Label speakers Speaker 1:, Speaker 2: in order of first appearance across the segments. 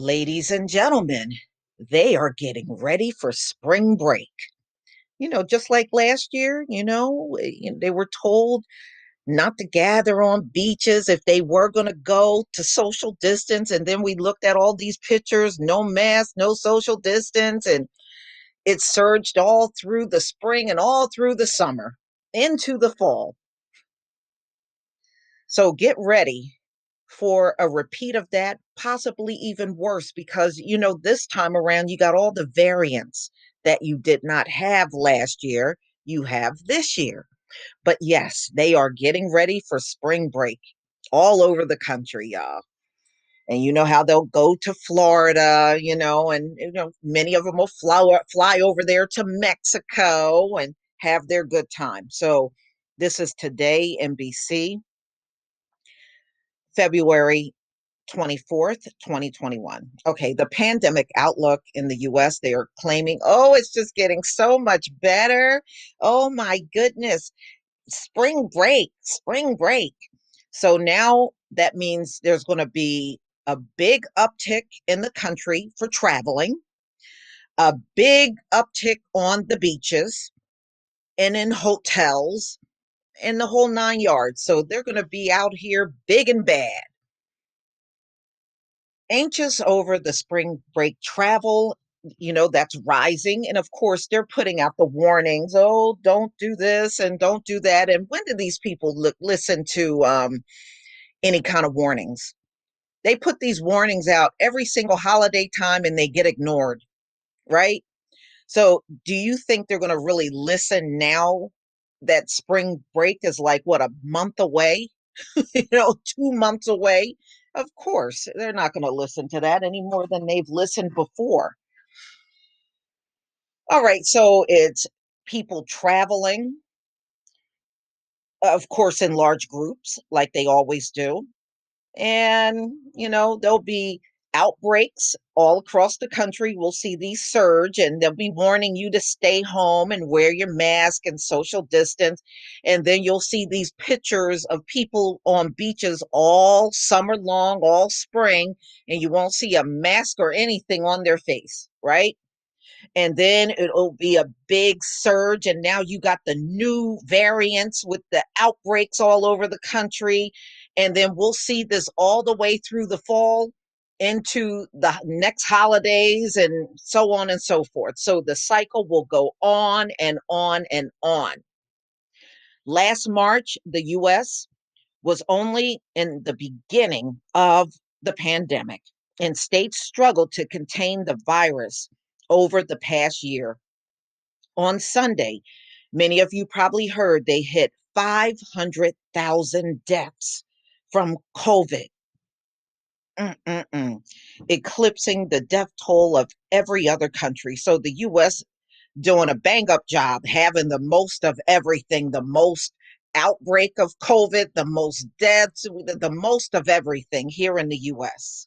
Speaker 1: Ladies and gentlemen, they are getting ready for spring break. Just like last year, they were told not to gather on beaches if they were going to go to social distance. And then we looked at all these pictures, no mask, no social distance. And it surged all through the spring and all through the summer into the fall. So get ready for a repeat of that, possibly even worse, because this time around you got all the variants that you did not have last year, you have this year. But yes, they are getting ready for spring break all over the country, y'all. And you know how they'll go to Florida, and many of them will fly over there to Mexico and have their good time. So this is Today NBC, February 24th, 2021. Okay, the pandemic outlook in the US, they are claiming, oh, it's just getting so much better. Oh my goodness, spring break, spring break. So now that means there's going to be a big uptick in the country for traveling, a big uptick on the beaches and in hotels and the whole nine yards. So they're going to be out here big and bad. Anxious over the spring break travel, that's rising. And of course, they're putting out the warnings. Oh, don't do this and don't do that. And when do these people listen to any kind of warnings? They put these warnings out every single holiday time and they get ignored, right? So do you think they're going to really listen now that spring break is like, what, a month away? 2 months away. Of course, they're not going to listen to that any more than they've listened before. All right, so it's people traveling, of course, in large groups, like they always do. And, there'll be outbreaks all across the country. We'll see these surge, and they'll be warning you to stay home and wear your mask and social distance. And then you'll see these pictures of people on beaches all summer long, all spring, and you won't see a mask or anything on their face, right? And then it'll be a big surge, and now you got the new variants with the outbreaks all over the country. And then we'll see this all the way through the fall into the next holidays and so on and so forth. So the cycle will go on and on and on. Last March, the US was only in the beginning of the pandemic, and states struggled to contain the virus over the past year. On Sunday, many of you probably heard they hit 500,000 deaths from COVID, Mm-mm-mm. eclipsing the death toll of every other country. So the US doing a bang up job, having the most of everything, the most outbreak of COVID, the most deaths, the most of everything here in the US.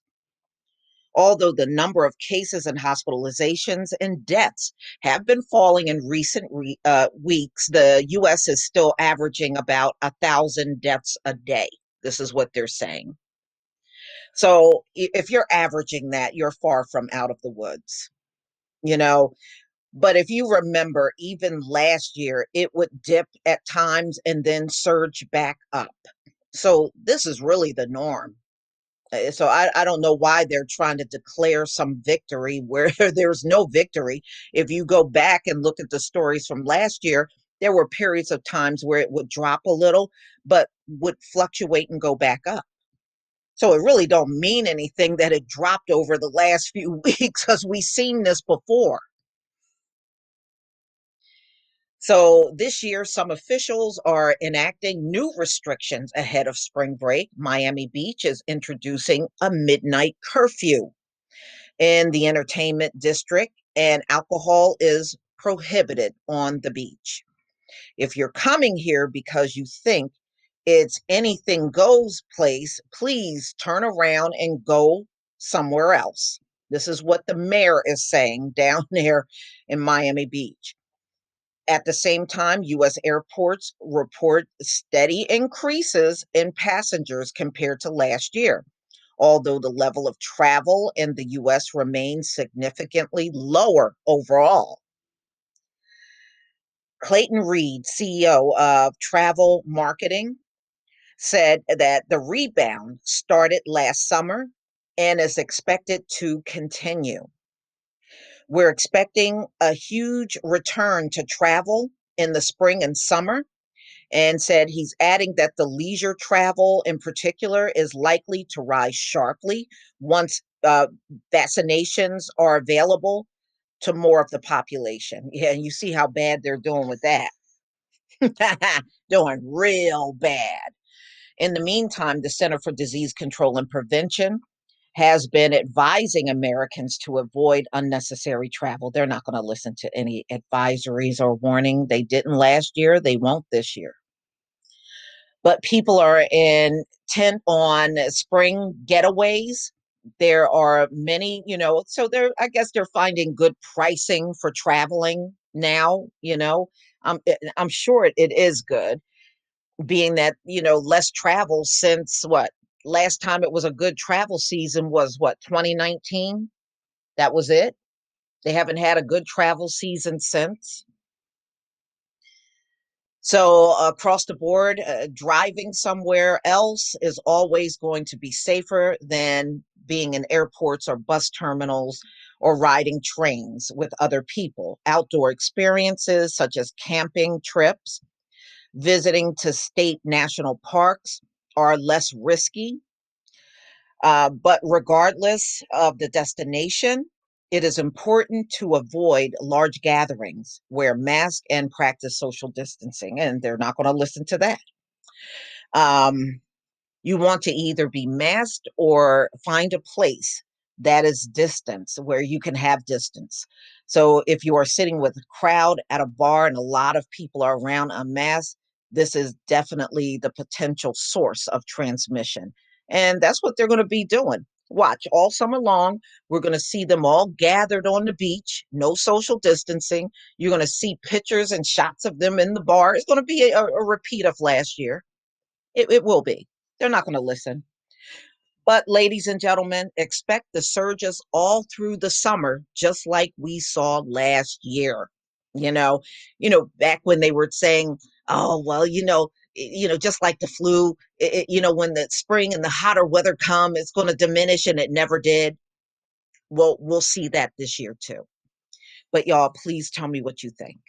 Speaker 1: Although the number of cases and hospitalizations and deaths have been falling in recent weeks, the US is still averaging about 1,000 deaths a day. This is what they're saying. So if you're averaging that, you're far from out of the woods, you know. But if you remember, even last year, it would dip at times and then surge back up. So this is really the norm. So I don't know why they're trying to declare some victory where there's no victory. If you go back and look at the stories from last year, there were periods of times where it would drop a little, but would fluctuate and go back up. So it really don't mean anything that it dropped over the last few weeks because we've seen this before. So this year, some officials are enacting new restrictions ahead of spring break. Miami Beach is introducing a midnight curfew in the entertainment district, and alcohol is prohibited on the beach. If you're coming here because you think it's anything goes place, please turn around and go somewhere else. This is what the mayor is saying down there in Miami Beach. At the same time, US airports report steady increases in passengers compared to last year. although the level of travel in the US remains significantly lower overall. Clayton Reed, CEO of Travel Marketing, said that the rebound started last summer and is expected to continue. We're expecting a huge return to travel in the spring and summer, and said he's adding that the leisure travel in particular is likely to rise sharply once vaccinations are available to more of the population. Yeah, and you see how bad they're doing with that. Doing real bad. In the meantime, the Center for Disease Control and Prevention has been advising Americans to avoid unnecessary travel. They're not going to listen to any advisories or warning. They didn't last year, they won't this year. But people are intent on spring getaways. There are many, so I guess they're finding good pricing for traveling now, I'm sure it is good, being that, less travel since what? Last time it was a good travel season was what, 2019? That was it. They haven't had a good travel season since. So across the board, driving somewhere else is always going to be safer than being in airports or bus terminals or riding trains with other people. Outdoor experiences such as camping trips, visiting to state national parks are less risky. But regardless of the destination, it is important to avoid large gatherings, wear masks, and practice social distancing. And they're not going to listen to that. Um, you want to either be masked or find a place that is distance where you can have distance. So if you are sitting with a crowd at a bar and a lot of people are around unmasked, this is definitely the potential source of transmission. And that's what they're going to be doing. Watch all summer long. We're going to see them all gathered on the beach, no social distancing. You're going to see pictures and shots of them in the bar. It's going to be a repeat of last year. It will be. They're not going to listen. But ladies and gentlemen, expect the surges all through the summer, just like we saw last year. You know, back when they were saying, "Oh, well, just like the flu, when the spring and the hotter weather come, it's going to diminish," and it never did. Well, we'll see that this year too. But y'all, please tell me what you think.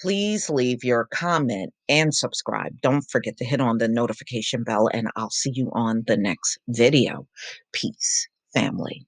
Speaker 1: Please leave your comment and subscribe. Don't forget to hit on the notification bell, and I'll see you on the next video. Peace, family.